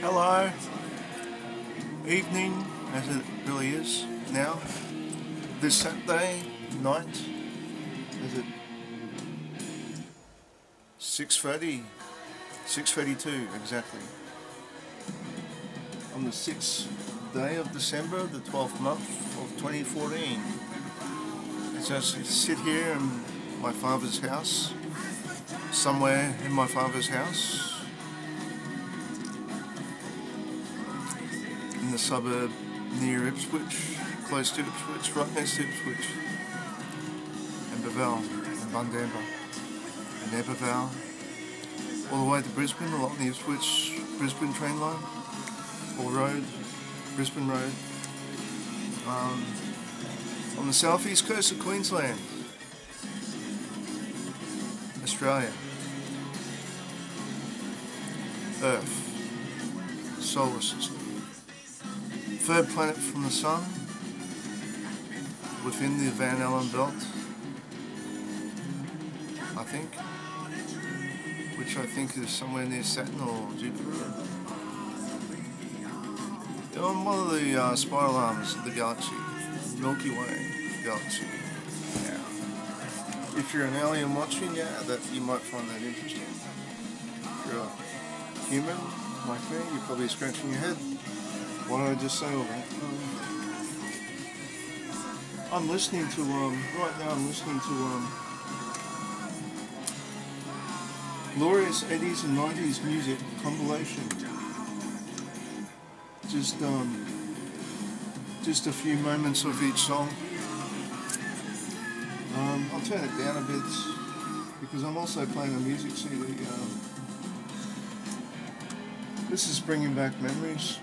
Hello, evening as it really is now. This Saturday night, is it 6:30? 6:32 exactly. On the 6th day of December, the 12th month of 2014. As I sit here in my father's house, somewhere in my father's house, in the suburb near Ipswich, close to Ipswich, right next to Ipswich, and Bevel, and Bundamba, and Eberval, all the way to Brisbane, along the Ipswich-Brisbane train line, or road, Brisbane Road, on the southeast coast of Queensland, Australia, Earth, solar system. Third planet from the Sun, within the Van Allen belt, I think, which I think is somewhere near Saturn or Jupiter. They're on one of the spiral arms of the galaxy, Milky Way galaxy. Yeah. If you're an alien watching, that you might find that interesting. If you're a human like me, you're probably scratching your head. Why did I just say all that? I'm listening to, right now I'm listening to Glorious 80s and 90s music compilation. Just a few moments of each song. I'll turn it down a bit because I'm also playing a music CD. This is bringing back memories.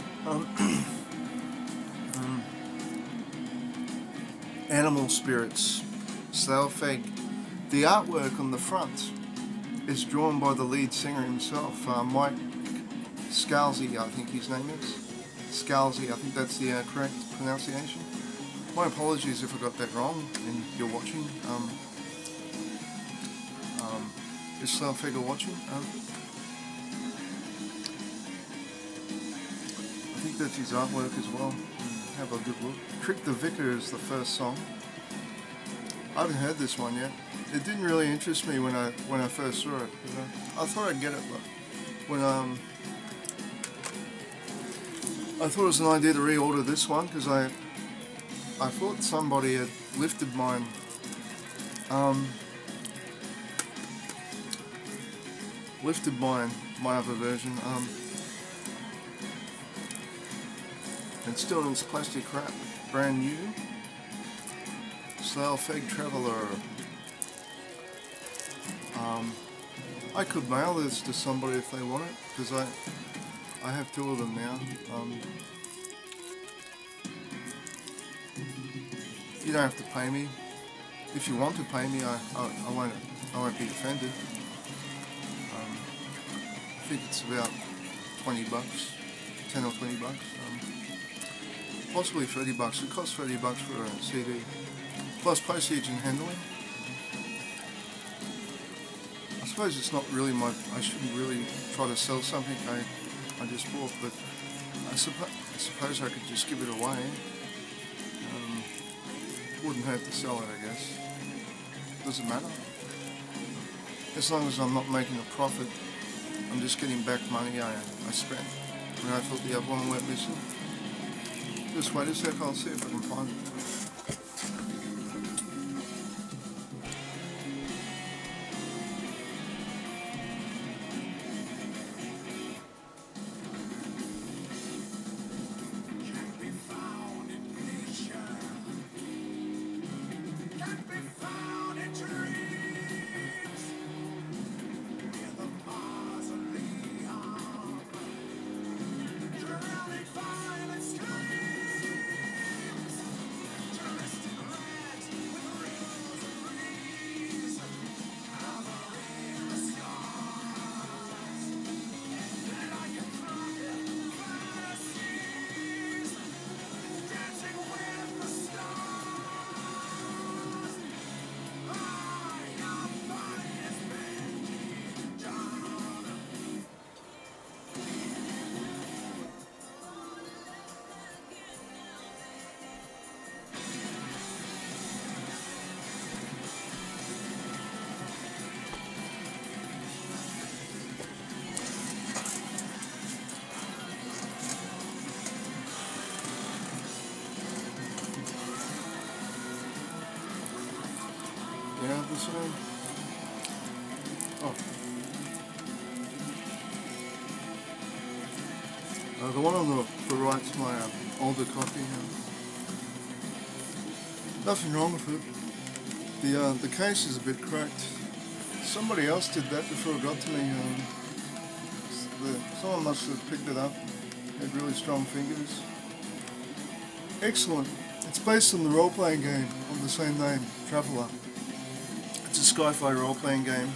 Animal Spirits, Slaufeg. The artwork on the front is drawn by the lead singer himself, Mike Scalzi, I think his name is. Scalzi, I think that's the correct pronunciation. My apologies if I got that wrong and you're watching. Is Slaufeg watching? I think that's his artwork as well. Have a good look. Trick the Vicar is the first song. I haven't heard this one yet. It didn't really interest me when I first saw it. I thought I'd get it, but when I thought it was an idea to reorder this one because I thought somebody had lifted mine. My other version. And still in its plastic wrap, brand new. Slaufeg Traveller. I could mail this to somebody if they want it, because I have two of them now. You don't have to pay me. If you want to pay me, I won't be offended. I think it's about $20, 10 or $20. Possibly $30. It costs $30 for a CD, plus postage and handling. I suppose it's not really I shouldn't really try to sell something I just bought, but I suppose I could just give it away. Wouldn't hurt to sell it, I guess. Doesn't matter. As long as I'm not making a profit, I'm just getting back money I spent when I thought the other one went missing. Just wait a sec, I'll see if I can find it. What's the name? Oh. The one on the right's my older copy. Nothing wrong with it. The case is a bit cracked. Somebody else did that before it got to me. Someone must have picked it up. Had really strong fingers. Excellent. It's based on the role-playing game of the same name, Traveller. It's a sci-fi role-playing game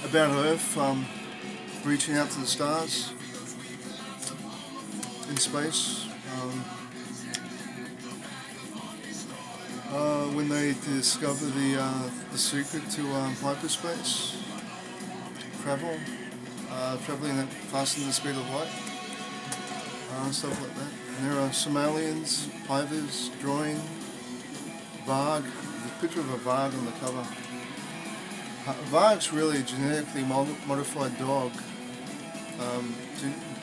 about Earth reaching out to the stars in space. When they discover the secret to hyperspace travel, traveling at faster than the speed of light, stuff like that. And there are Somalians, Pivers, Droin, Varg. There's a picture of a Varg on the cover. Varg's really a genetically modified dog.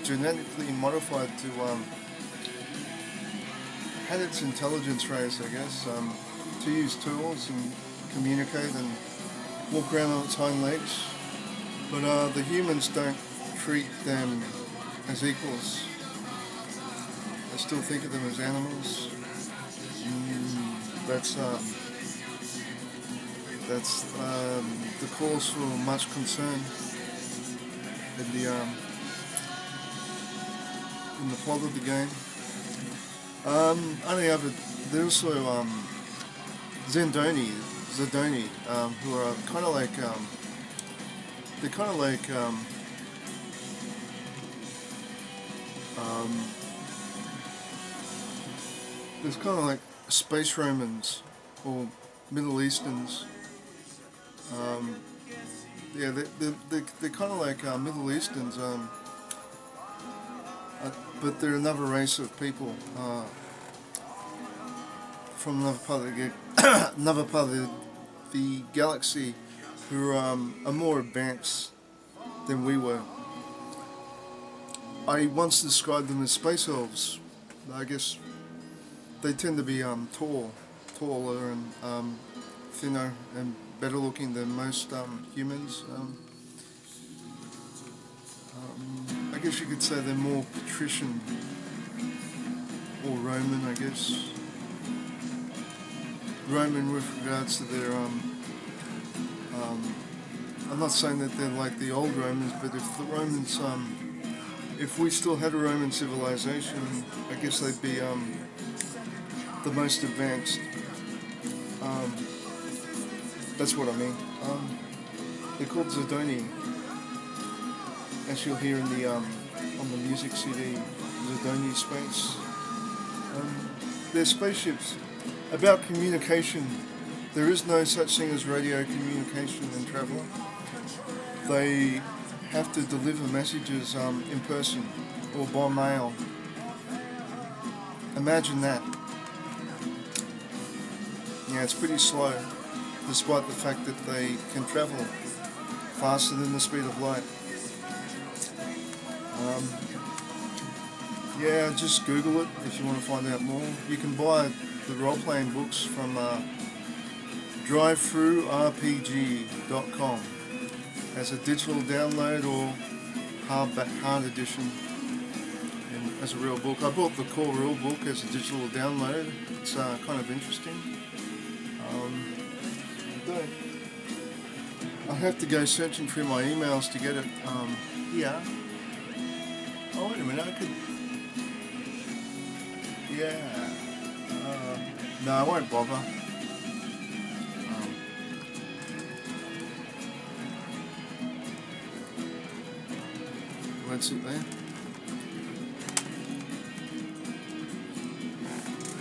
Genetically modified to had its intelligence raised, I guess, to use tools and communicate and walk around on its hind legs. But the humans don't treat them as equals. They still think of them as animals. That's the cause for much concern in the plot of the game. Only other, there's also Zedoni, who are kind of like they're kind of like there's kind of like space Romans or Middle Easterns. Yeah, they're kind of like Middle Easterns, but they're another race of people from another part of the galaxy who are more advanced than we were. I once described them as space elves. I guess they tend to be taller and thinner and better looking than most humans. I guess you could say they're more patrician or Roman, I guess. Roman with regards to their I'm not saying that they're like the old Romans, but if the Romans if we still had a Roman civilization, I guess they'd be the most advanced. That's what I mean. They're called Zedoni, as you'll hear in the on the music CD, Zedoni Space. They're spaceships. About communication, there is no such thing as radio communication in Traveller. They have to deliver messages in person or by mail. Imagine that. Yeah, it's pretty slow, despite the fact that they can travel faster than the speed of light. Yeah, just Google it if you want to find out more. You can buy the role-playing books from drivethroughrpg.com as a digital download or hard edition and as a real book. I bought the core real book as a digital download. It's kind of interesting. I have to go searching through my emails to get it. Yeah. Oh, wait a minute. I could. Yeah. No, I won't bother. That's it there.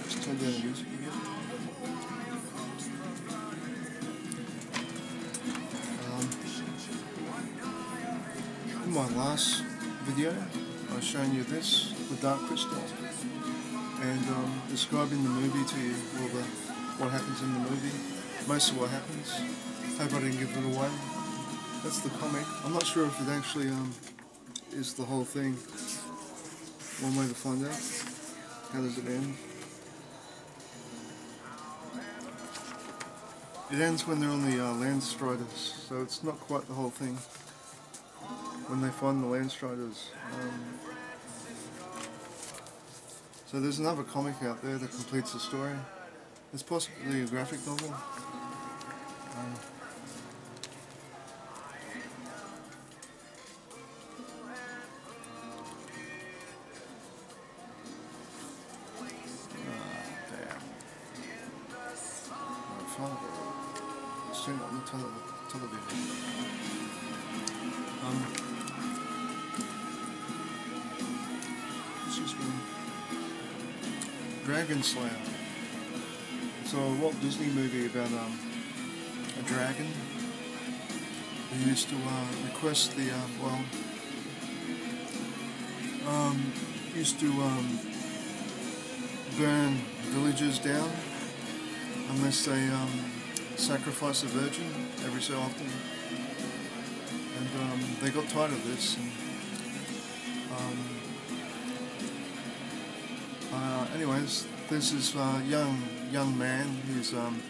Just turn down the music again. In my last video, I was showing you this, the Dark Crystal, and describing the movie to you, all what happens in the movie, most of what happens. Hope I didn't give it away. That's the comic. I'm not sure if it actually is the whole thing. One way to find out. How does it end? It ends when they're on the Landstriders, so it's not quite the whole thing. When they find the Landstriders. So there's another comic out there that completes the story. It's possibly a graphic novel. Damn. My father. It's seen on the television. This is one. Dragon Slayer. It's a Walt Disney movie about a dragon who used to request the used to burn villages down unless they sacrifice a virgin every so often, and they got tired of this. And, anyways, there's this young man who's an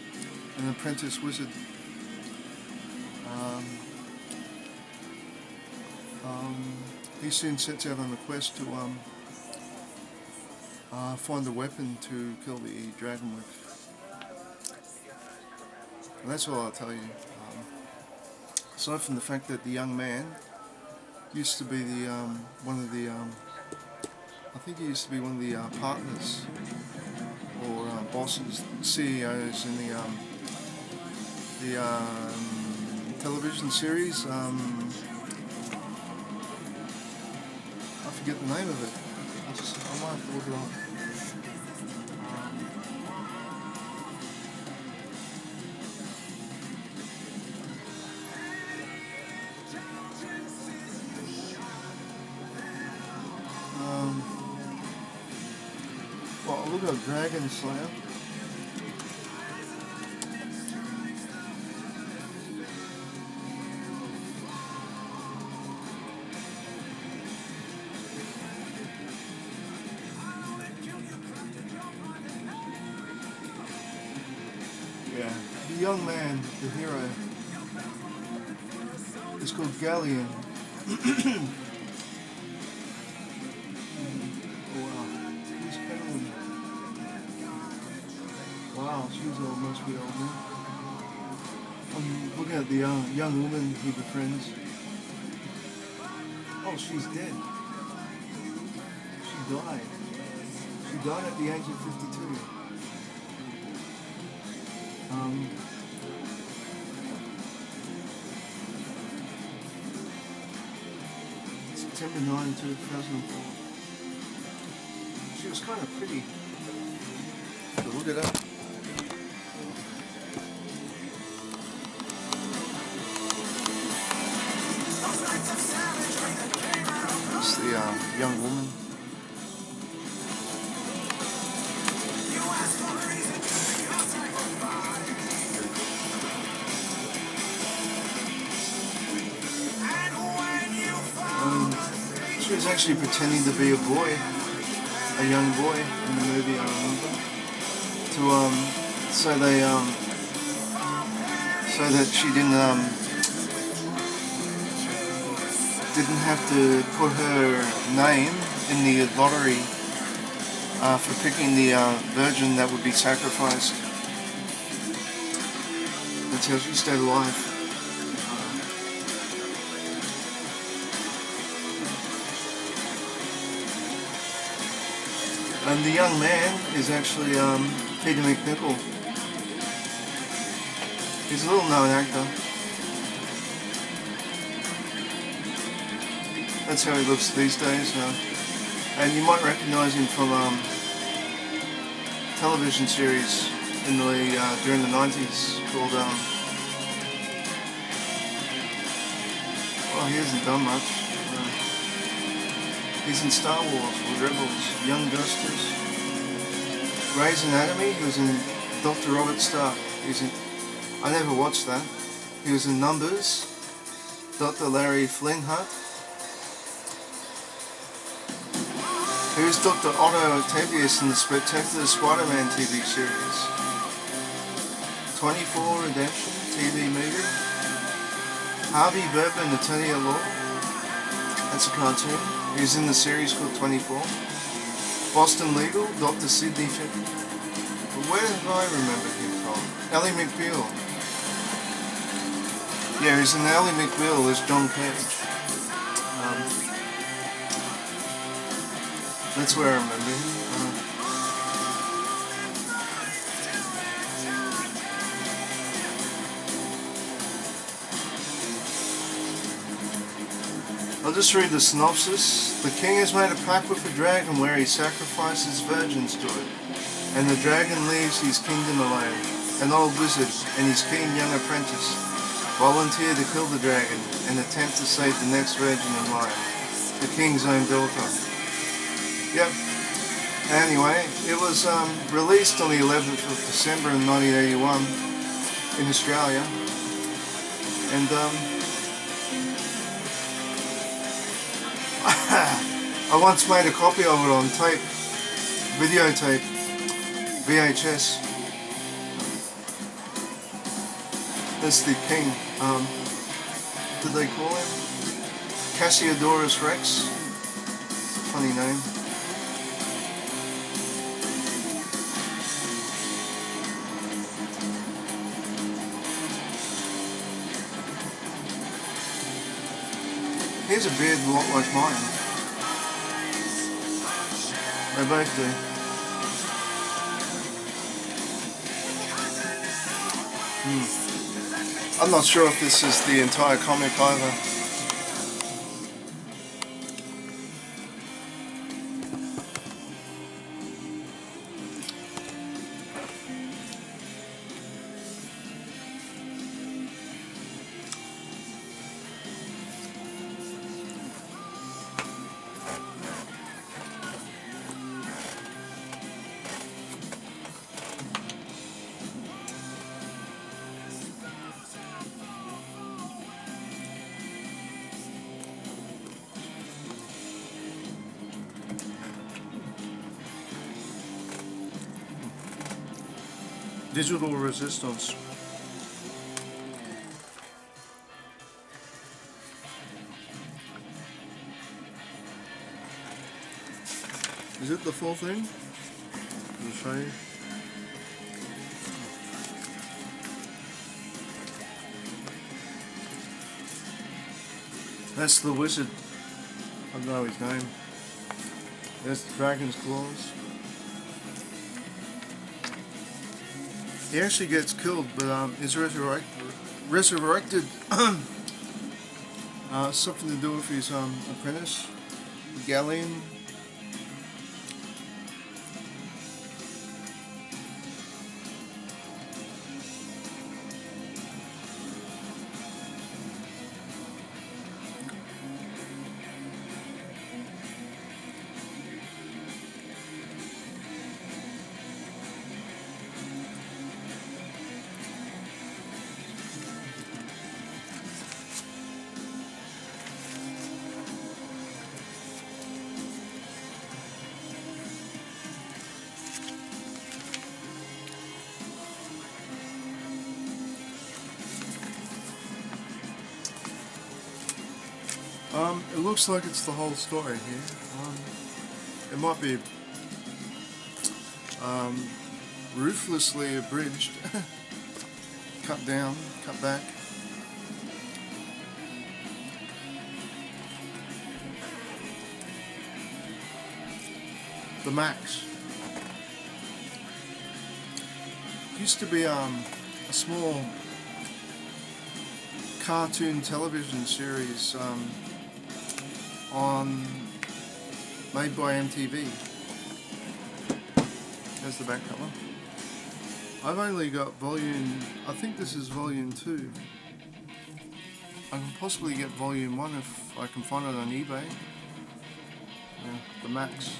apprentice wizard. He soon sets out on a quest to find a weapon to kill the dragon with. And that's all I'll tell you. Aside from the fact that the young man used to be the one of the I think he used to be one of the partners or bosses, CEOs in the television series. I forget the name of it. I might have to look it up. Well, look at Dragon Slayer. Yeah, the young man, the hero, is called Galleon. Wow, she's must be old now. I'm looking at the young woman he befriends. Oh, she's dead. She died. She died at the age of 52. September 9, 2004. She was kind of pretty. So look it up. It's the young woman. She was actually pretending to be a boy, a young boy in the movie, I remember. So that she didn't have to put her name in the lottery for picking the virgin that would be sacrificed. That's how she stayed alive. And the young man is actually Peter MacNicol. He's a little known actor. That's how he looks these days. And you might recognise him from television series in during the 90s called well, he hasn't done much. He's in Star Wars with Rebels, Young Justice, Grey's Anatomy. He was in Dr. Robert Stark. I never watched that. He was in Numbers, Dr. Larry Flinthart. He was Dr. Otto Octavius in the Spectacular Spider-Man TV series. 24 Redemption TV movie. Harvey Birdman, Attorney at Law. That's a cartoon. He's in the series called 24. Boston Legal, Dr. Sidney Finch. But where do I remember him from? Ally McBeal. Yeah, he's in Ally McBeal as John Cage. That's where I remember him. I'll just read the synopsis. The king has made a pact with the dragon where he sacrifices virgins to it, and the dragon leaves his kingdom alone. An old wizard and his keen young apprentice volunteer to kill the dragon and attempt to save the next virgin in line, the king's own daughter. Yep. Anyway, it was released on the 11th of December in 1981 in Australia, and I once made a copy of it on tape, videotape, VHS. That's the king. Did they call him? Cassiodorus Rex. Funny name. He has a beard a lot like mine. They both do. I'm not sure if this is the entire comic either. Digital resistance. Is it the full thing? I'll show you. That's the wizard. I don't know his name. There's the dragon's claws. He actually gets killed, but is resurrected. Something to do with his apprentice, Galleon. It looks like it's the whole story here. It might be ruthlessly abridged, cut down, cut back. The Max. Used to be a small cartoon television series made by MTV. There's the back cover. I've only got volume, I think this is volume 2. I can possibly get volume 1 if I can find it on eBay. Yeah, the Max.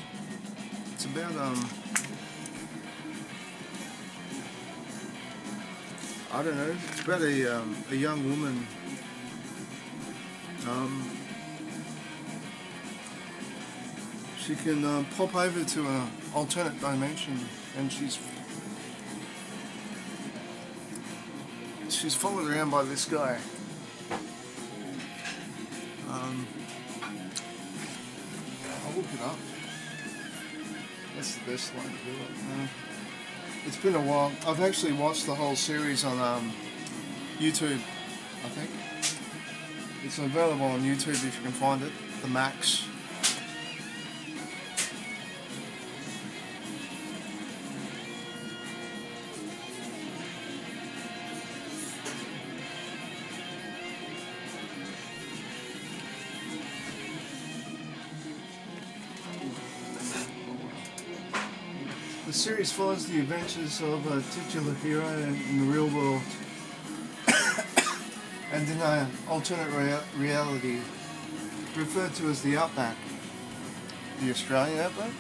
It's about I don't know, it's about a young woman she can pop over to an alternate dimension, and she's followed around by this guy. I'll look it up. That's the best way to do it. It's been a while. I've actually watched the whole series on YouTube, I think. It's available on YouTube if you can find it. The Max. The series follows the adventures of a titular hero in the real world and in an alternate reality referred to as the Outback. The Australian Outback?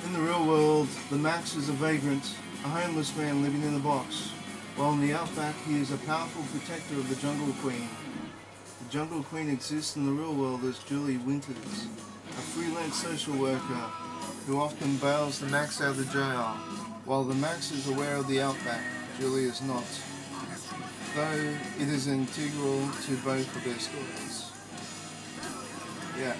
In the real world, the Max is a vagrant, a homeless man living in a box, while in the Outback he is a powerful protector of the Jungle Queen. The Jungle Queen exists in the real world as Julie Winters, a freelance social worker who often bails the Max out of the jail. While the Max is aware of the Outback, Julie is not, though it is integral to both of their stories. Yeah.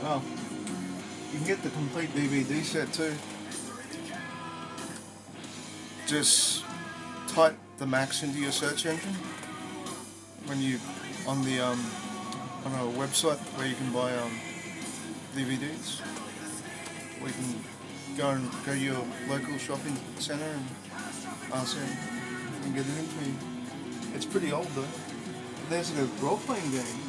Oh, you can get the complete DVD set too. Just type the Max into your search engine when you on the on a website where you can buy DVDs. Or you can go to your local shopping centre and ask them and get it in for you. It's pretty old though. There's a role-playing game.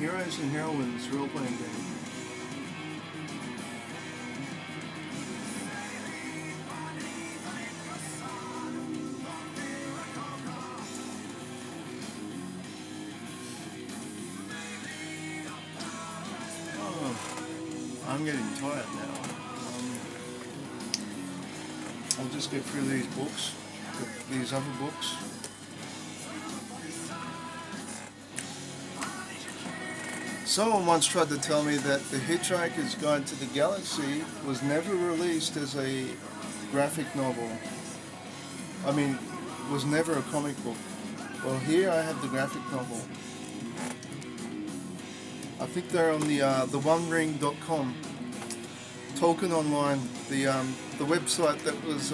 Heroes and Heroines role-playing game. I'm getting tired now. I'll just get through these books, these other books. Someone once tried to tell me that The Hitchhiker's Guide to the Galaxy was never released as a graphic novel. I mean, was never a comic book. Well, here I have the graphic novel. I think they're on the OneRing.com, Tolkien Online, the website that was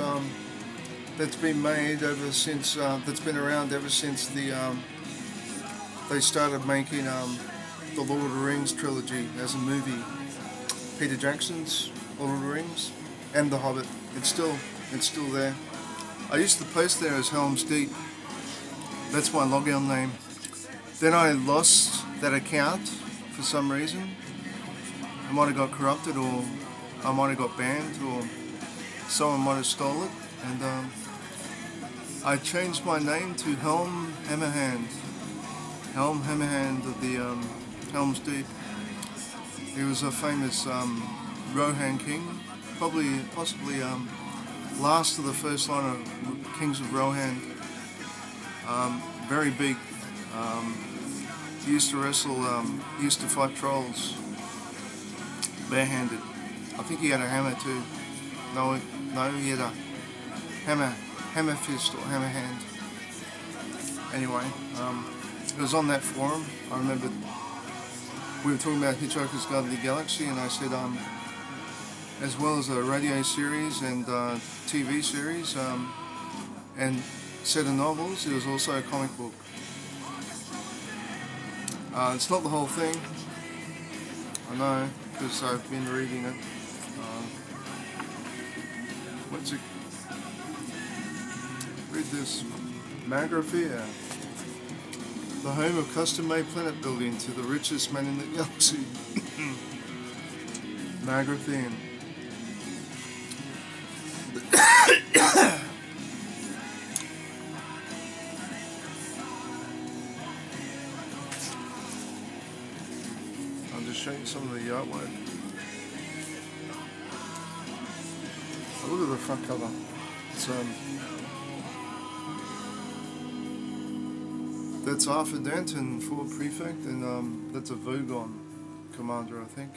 that's been made ever since that's been around ever since they started making the Lord of the Rings trilogy as a movie. Peter Jackson's Lord of the Rings and The Hobbit. It's still there. I used to post there as Helm's Deep. That's my login name. Then I lost that account for some reason. I might have got corrupted, or I might have got banned, or someone might have stole it, and I changed my name to Helm Hammerhand. Helm Hammerhand of the Helm's Deep. He was a famous Rohan king, possibly last of the first line of kings of Rohan. Very big. He used to wrestle, he used to fight trolls barehanded. I think he had a hammer too. No, he had a hammer fist or hammer hand. Anyway, it was on that forum. I remember we were talking about Hitchhiker's Guide to the Galaxy, and I said, as well as a radio series and TV series and set of novels, it was also a comic book. It's not the whole thing, I know, because I've been reading it. What's it? Read this. Magrathea, the home of custom-made planet building to the richest man in the galaxy. Magrathea. I'll just show you some of the artwork. Look at the front cover. That's Arthur Denton, Fort Prefect, and that's a Vogon commander, I think.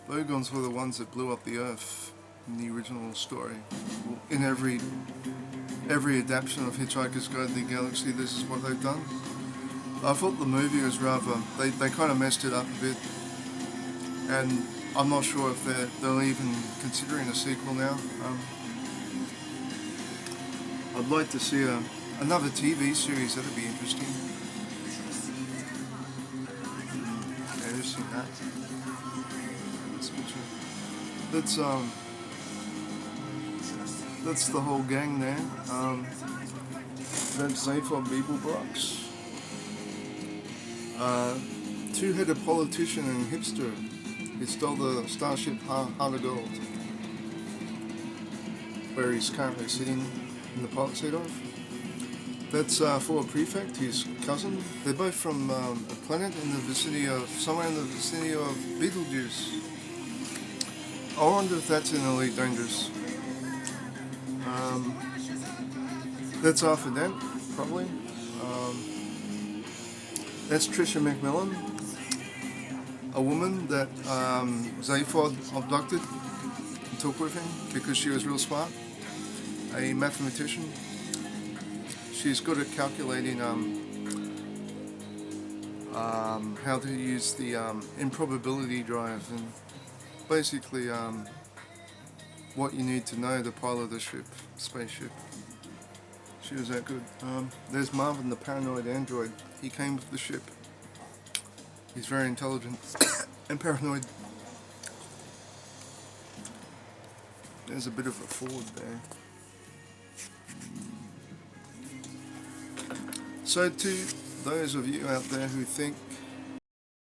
Vogons were the ones that blew up the Earth in the original story. In every adaptation of Hitchhiker's Guide to the Galaxy, this is what they've done. I thought the movie was rather... They kind of messed it up a bit. And I'm not sure if they're even considering a sequel now. I'd like to see another TV series. That'd be interesting. Yeah, you've seen that. This picture. That's the whole gang there. That's Zaphod Beeblebrox. Two-headed politician and hipster. He stole the starship Heart of Gold, where he's currently sitting in the pilot seat of. That's Fort Prefect, his cousin. They're both from a planet in the vicinity of, somewhere in the vicinity of Beetlejuice. I wonder if that's in Elite Dangerous. That's Arthur Dent, probably. That's Trisha McMillan, a woman that Zaphod abducted and took with him because she was real smart. A mathematician. She's good at calculating how to use the improbability drive and basically what you need to know to pilot a spaceship. She was that good. There's Marvin, the paranoid android. He came with the ship. He's very intelligent and paranoid. There's a bit of a Ford there. So to those of you out there who think